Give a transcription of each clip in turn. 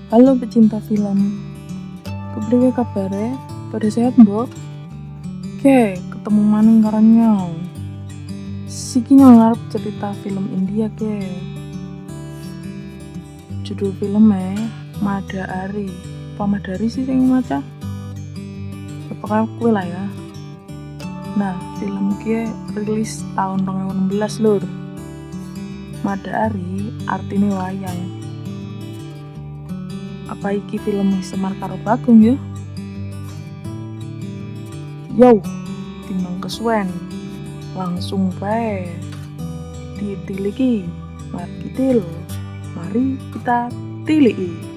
Halo pecinta film, kepriwe kabare? Pada sehat mbok? Oke, ketemu maning karo nyong. Siki nyong arep cerita film India ke. Judul filmnya Madari. Apa Madari sih yang maca? Ya pokoknya kuwi lah ya. Nah, film ki rilis tahun 2016 lur. Madari artine wayang. Apa iki film Semar karo Bagong ya? Yo, timbang kesuwen. Langsung bae ditiliki. Mari kita tiliki.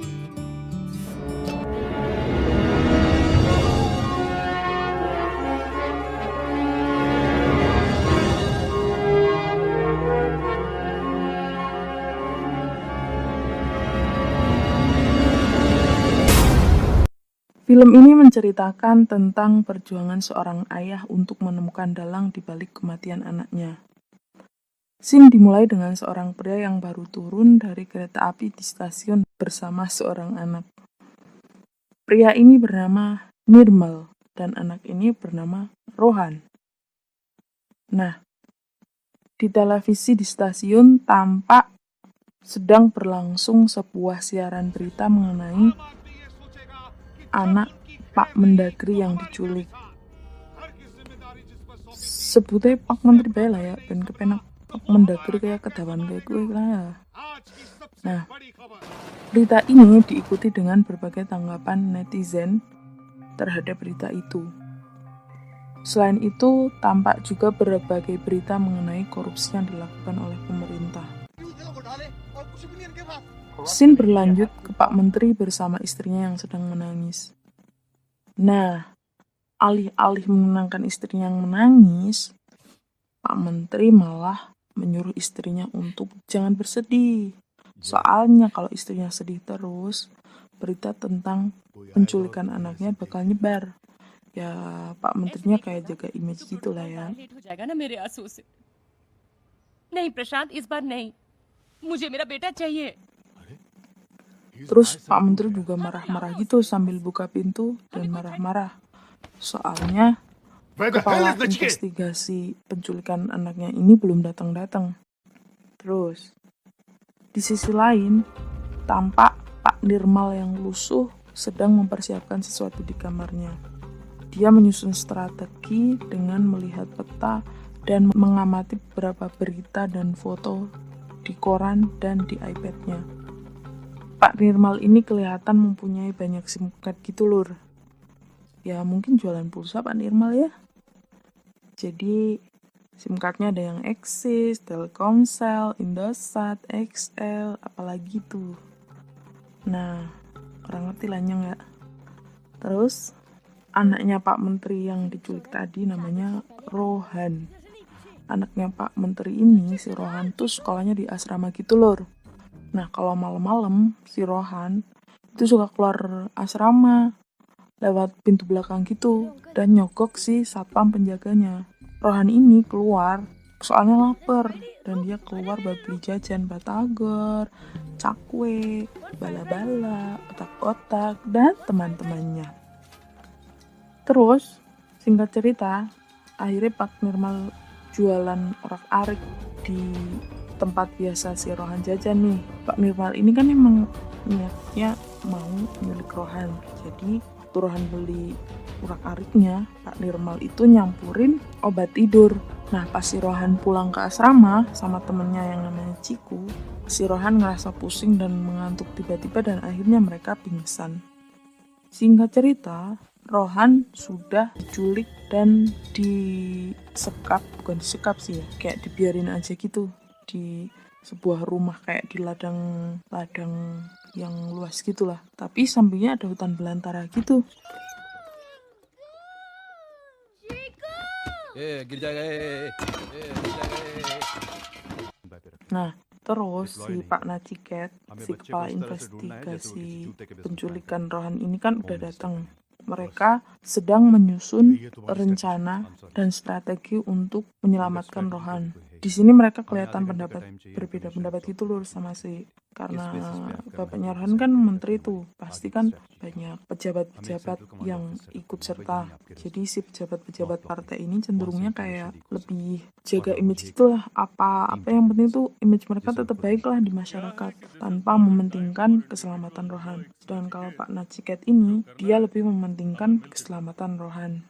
Film ini menceritakan tentang perjuangan seorang ayah untuk menemukan dalang di balik kematian anaknya. Scene dimulai dengan seorang pria yang baru turun dari kereta api di stasiun bersama seorang anak. Pria ini bernama Nirmal dan anak ini bernama Rohan. Nah, di televisi di stasiun tampak sedang berlangsung sebuah siaran berita mengenai anak Pak Mendagri yang diculik. Sebutnya Pak Menteri bae lah ya, ben kepenak Pak Mendagri kayak kedawan kayak gue lah ya. Nah, berita ini diikuti dengan berbagai tanggapan netizen terhadap berita itu. Selain itu, tampak juga berbagai berita mengenai korupsi yang dilakukan oleh pemerintah. Scene berlanjut ke Pak Menteri bersama istrinya yang sedang menangis. Nah, alih-alih menenangkan istrinya yang menangis, Pak Menteri malah menyuruh istrinya untuk jangan bersedih. Soalnya kalau istrinya sedih terus, berita tentang penculikan anaknya bakal nyebar. Ya, Pak Menterinya kayak jaga image gitu lah ya. नहीं प्रशांत इस बार नहीं मुझे मेरा बेटा चाहिए. Terus Pak Menteri juga marah-marah gitu sambil buka pintu dan marah-marah. Soalnya kepala investigasi penculikan anaknya ini belum datang-datang. Terus di sisi lain tampak Pak Nirmal yang lusuh sedang mempersiapkan sesuatu di kamarnya. Dia menyusun strategi dengan melihat peta dan mengamati beberapa berita dan foto di koran dan di iPad-nya. Pak Nirmal ini kelihatan mempunyai banyak SIM card gitu lur. Ya mungkin jualan pulsa Pak Nirmal ya. Jadi SIM cardnya ada yang Axis, Telkomsel, Indosat, XL, apalagi tuh. Nah, orang ngerti lah nggak? Terus anaknya Pak Menteri yang diculik tadi namanya Rohan. Anaknya Pak Menteri ini, si Rohan tuh sekolahnya di asrama gitu lor. Nah, kalau malam-malam si Rohan itu suka keluar asrama lewat pintu belakang gitu dan nyogok si satpam penjaganya. Rohan ini keluar soalnya lapar dan dia keluar buat beli jajan batagor, cakwe, bala-bala, otak-otak, dan teman-temannya. Terus, singkat cerita, akhirnya Pak Nirmal jualan orak-arik di tempat biasa si Rohan jajan nih. Pak Nirmal ini kan emang niatnya mau nyulik Rohan. Jadi waktu Rohan beli urak-ariknya, Pak Nirmal itu nyampurin obat tidur. Nah pas si Rohan pulang ke asrama sama temennya yang namanya Ciku, si Rohan ngerasa pusing dan mengantuk tiba-tiba dan akhirnya mereka pingsan. Singkat cerita, Rohan sudah diculik dan disekap, bukan disekap sih ya, kayak dibiarin aja gitu di sebuah rumah kayak di ladang yang luas gitulah. Tapi sampingnya ada hutan belantara gitu. Nah, terus si Pak Naciket, si kepala investigasi penculikan Rohan ini kan udah datang. Mereka sedang menyusun rencana dan strategi untuk menyelamatkan Rohan. Di sini mereka kelihatan berbeda pendapat gitu lur sama si, karena bapaknya Rohan kan menteri tuh, pasti kan banyak pejabat-pejabat yang ikut serta. Jadi si pejabat-pejabat partai ini cenderungnya kayak lebih jaga image gitulah, apa yang penting tuh image mereka tetap baik lah di masyarakat tanpa mementingkan keselamatan Rohan. Dan kalau Pak Nachiket ini dia lebih mementingkan keselamatan Rohan.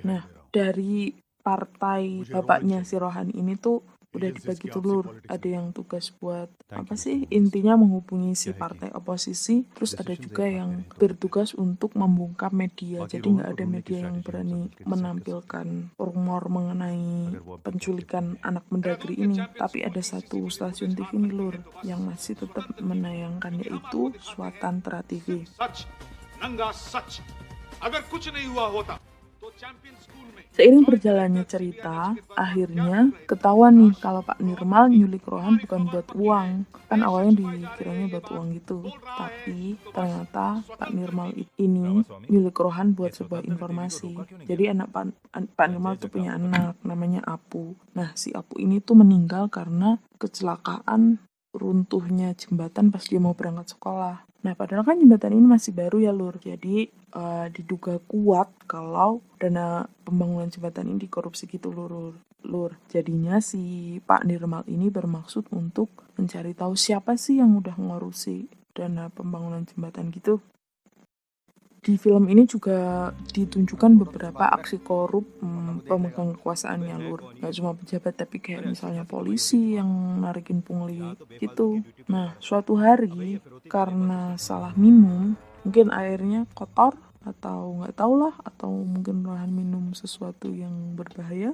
Nah, dari partai bapaknya si Rohan ini tuh udah dibagi telur. Ada yang tugas buat apa sih? Intinya menghubungi si partai oposisi. Terus ada juga yang bertugas untuk membungkam media. Jadi nggak ada media yang berani menampilkan rumor mengenai penculikan anak Mendagri ini. Tapi ada satu stasiun TV nih lur yang masih tetap menayangkan, yaitu Swatantra TV. Seiring berjalannya cerita, akhirnya ketahuan nih kalau Pak Nirmal nyulik Rohan bukan buat uang. Kan awalnya dikiranya buat uang gitu. Tapi ternyata Pak Nirmal ini nyulik Rohan buat sebuah informasi. Jadi anak Pak Nirmal tuh punya anak namanya Apu. Nah, si Apu ini tuh meninggal karena kecelakaan runtuhnya jembatan pas dia mau berangkat sekolah. Nah, padahal kan jembatan ini masih baru ya lur. Jadi diduga kuat kalau dana pembangunan jembatan ini dikorupsi gitu lur. Jadinya si Pak Nirmal ini bermaksud untuk mencari tahu siapa sih yang udah ngorusi dana pembangunan jembatan gitu. Di film ini juga ditunjukkan beberapa aksi korup pemegang kekuasaannya lur. Gak cuma pejabat tapi kayak misalnya polisi yang narikin pungli gitu. Nah, suatu hari karena salah minum, mungkin airnya kotor atau nggak tahu lah, atau mungkin Rohan minum sesuatu yang berbahaya.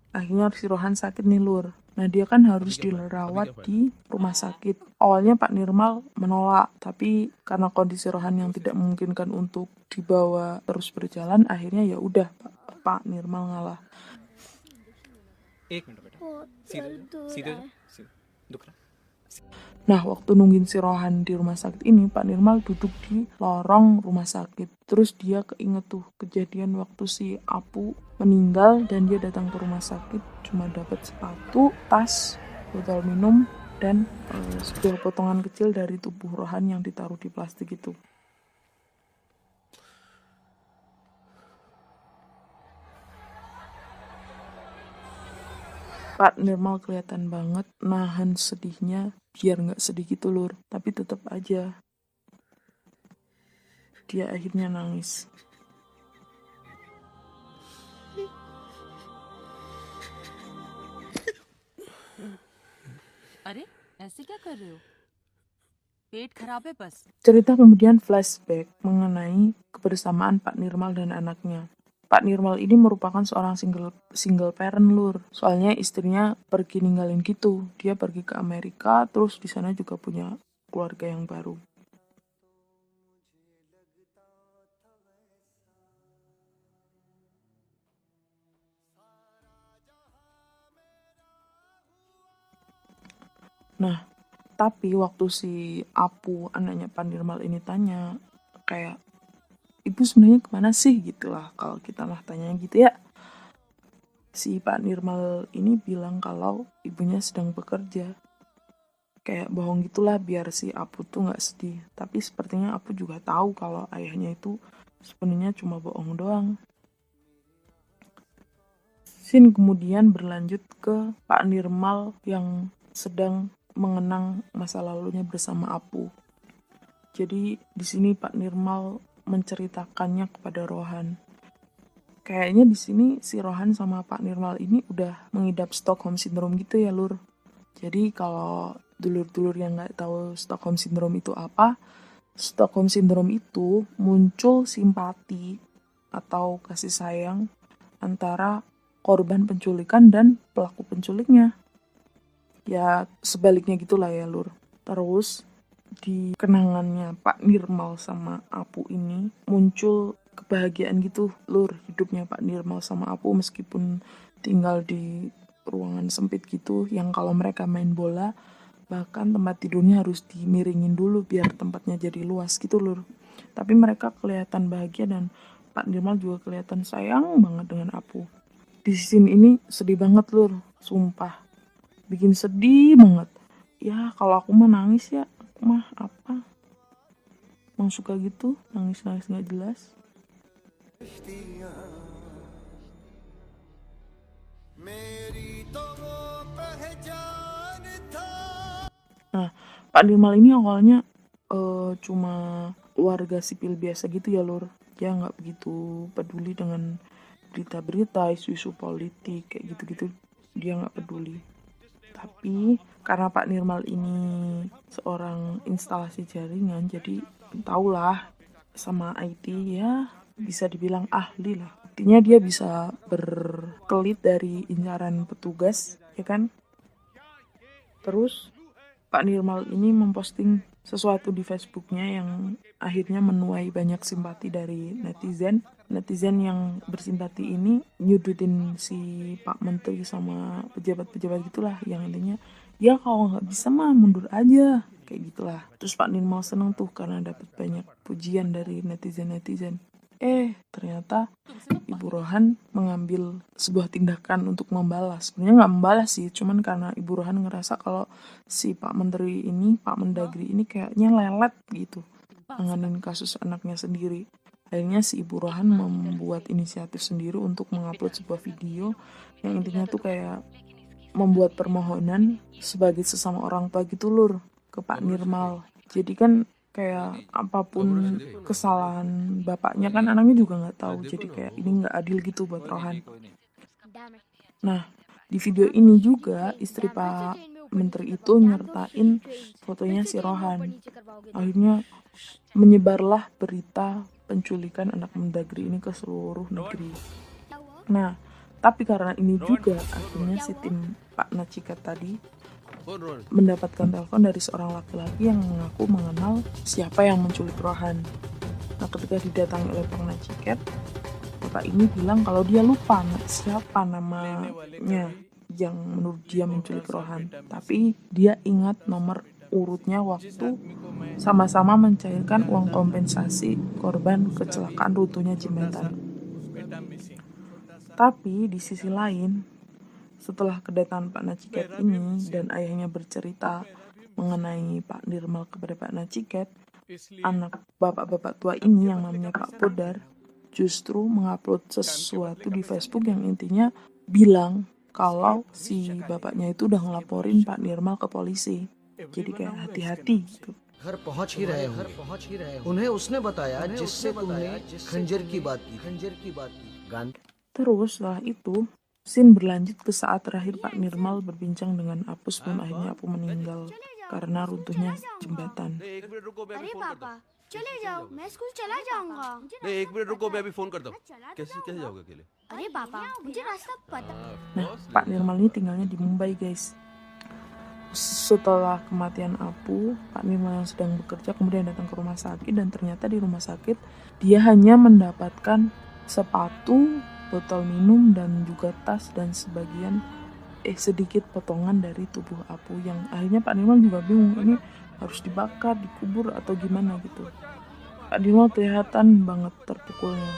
Akhirnya si Rohan sakit nih lur. Nah, dia kan harus dirawat di rumah sakit. Awalnya Pak Nirmal menolak, tapi karena kondisi Rohan yang tidak memungkinkan untuk dibawa terus berjalan, akhirnya ya udah Pak Nirmal ngalah. Nah, waktu nungguin si Rohan di rumah sakit ini, Pak Nirmal duduk di lorong rumah sakit. Terus dia keinget tuh kejadian waktu si Apu meninggal dan dia datang ke rumah sakit cuma dapat sepatu, tas, botol minum, dan sebuah potongan kecil dari tubuh Rohan yang ditaruh di plastik itu. Pak Nirmal kelihatan banget nahan sedihnya biar nggak sedih gitu lur, tapi tetap aja dia akhirnya nangis. अरे ऐसे क्या कर रहे हो? पेट खराब है बस. Cerita kemudian flashback mengenai kebersamaan Pak Nirmal dan anaknya. Pak Nirmal ini merupakan seorang single parent lur. Soalnya istrinya pergi ninggalin gitu. Dia pergi ke Amerika, terus di sana juga punya keluarga yang baru. Nah, tapi waktu si Apu, anaknya Pak Nirmal ini tanya, kayak, ibu sebenarnya kemana sih gitu lah, kalau kita mah tanya gitu ya. Si Pak Nirmal ini bilang kalau ibunya sedang bekerja. Kayak bohong gitulah biar si Apu tuh nggak sedih. Tapi sepertinya Apu juga tahu kalau ayahnya itu sebenarnya cuma bohong doang. Scene kemudian berlanjut ke Pak Nirmal yang sedang mengenang masa lalunya bersama Apu. Jadi di sini Pak Nirmal menceritakannya kepada Rohan. Kayaknya di sini si Rohan sama Pak Nirmal ini udah mengidap Stockholm Syndrome gitu ya lur. Jadi kalau dulur-dulur yang nggak tahu Stockholm Syndrome itu apa, Stockholm Syndrome itu muncul simpati atau kasih sayang antara korban penculikan dan pelaku penculiknya. Ya sebaliknya gitulah ya lur. Terus di kenangannya Pak Nirmal sama Apu ini muncul kebahagiaan gitu lur, hidupnya Pak Nirmal sama Apu meskipun tinggal di ruangan sempit gitu, yang kalau mereka main bola bahkan tempat tidurnya harus dimiringin dulu biar tempatnya jadi luas gitu lur. Tapi mereka kelihatan bahagia dan Pak Nirmal juga kelihatan sayang banget dengan Apu. Di scene ini sedih banget lur, sumpah. Bikin sedih banget. Ya kalau aku mah nangis ya, aku mah apa? Emang suka gitu, nangis-nangis gak jelas. Nah, Pak Nirmal ini awalnya cuma warga sipil biasa gitu ya lur. Dia nggak begitu peduli dengan berita-berita, isu-isu politik kayak gitu-gitu. Dia nggak peduli. Tapi karena Pak Nirmal ini seorang instalasi jaringan, jadi tahulah sama IT ya bisa dibilang ahli lah. Artinya dia bisa berkelit dari incaran petugas, ya kan? Terus Pak Nirmal ini memposting sesuatu di Facebooknya yang akhirnya menuai banyak simpati dari netizen. Netizen yang bersimpati ini nyudutin si Pak Menteri sama pejabat-pejabat gitulah, yang intinya ya kalau nggak bisa mah mundur aja kayak gitulah. Terus Pak Nirmal seneng tuh karena dapat banyak pujian dari netizen-netizen. Ternyata Ibu Rohan mengambil sebuah tindakan untuk membalas. Sebenarnya nggak membalas sih, cuman karena Ibu Rohan ngerasa kalau si Pak Menteri ini, Pak Mendagri ini kayaknya lelet gitu nanganin kasus anaknya sendiri. Akhirnya si Ibu Rohan membuat inisiatif sendiri untuk mengupload sebuah video yang intinya tuh kayak membuat permohonan sebagai sesama orang tua gitu lur ke Pak Nirmal. Jadi kan kayak apapun kesalahan bapaknya kan anaknya juga nggak tahu, jadi kayak ini nggak adil gitu buat Rohan. Nah di video ini juga istri Pak Menteri itu nyertain fotonya si Rohan. Akhirnya menyebarlah berita penculikan anak Mendagri ini ke seluruh negeri. Nah tapi karena ini juga akhirnya si tim Pak Naciket tadi mendapatkan telepon dari seorang laki-laki yang mengaku mengenal siapa yang menculik Rohan. Nah ketika didatangi oleh Pak Naciket, bapak ini bilang kalau dia lupa siapa namanya yang menurut dia menculik Rohan, tapi dia ingat nomor urutnya waktu sama-sama mencairkan uang kompensasi korban kecelakaan runtuhnya jembatan. Tapi di sisi lain, setelah kedatangan Pak Naciket ini dan ayahnya bercerita mengenai Pak Nirmal kepada Pak Naciket, anak bapak-bapak tua ini yang namanya Pak Podar justru mengupload sesuatu di Facebook yang intinya bilang kalau si bapaknya itu udah ngelaporin Pak Nirmal ke polisi. Jadi kayak hati-hati gitu. घर पहुंच ही रहे होंगे। उन्हें उसने बताया जिससे तुमने खंजर की बात की Terus setelah itu scene berlanjut ke saat terakhir Pak Nirmal berbincang dengan Apu sebelum akhirnya Apu meninggal karena runtuhnya jembatan. अरे पापा चले जाओ मैं स्कूल चला जाऊंगा नहीं 1 मिनट रुको मैं अभी फोन करता हूँ कैसे कैसे जाओगे अकेले अरे पापा मुझे रास्ता पता Nah, Pak Nirmal ini tinggalnya di Mumbai guys. Setelah kematian Apu, Pak Nirmal yang sedang bekerja kemudian datang ke rumah sakit dan ternyata di rumah sakit dia hanya mendapatkan sepatu, botol minum dan juga tas dan sebagian sedikit potongan dari tubuh Apu yang akhirnya Pak Nirmal juga bingung ini harus dibakar, dikubur atau gimana gitu. Pak Nirmal kelihatan banget terpukulnya.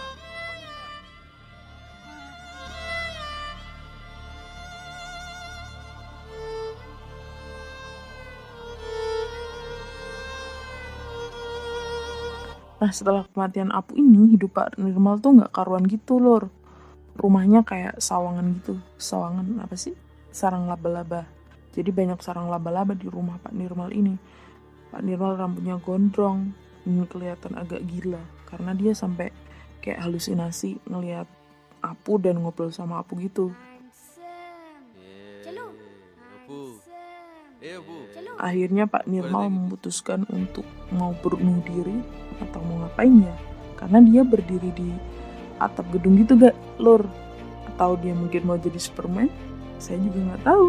Nah setelah kematian Apu ini, hidup Pak Nirmal tuh nggak karuan gitu lor. Rumahnya kayak sawangan gitu. Sawangan apa sih? Sarang laba-laba. Jadi banyak sarang laba-laba di rumah Pak Nirmal ini. Pak Nirmal rambutnya gondrong. Ini kelihatan agak gila. Karena dia sampai kayak halusinasi ngelihat Apu dan ngobrol sama Apu gitu. चलो Akhirnya Pak Nirmal memutuskan untuk mau bunuh diri atau mau ngapain ya. Karena dia berdiri di atap gedung gitu gak lor. Atau dia mungkin mau jadi Superman. Saya juga nggak tahu.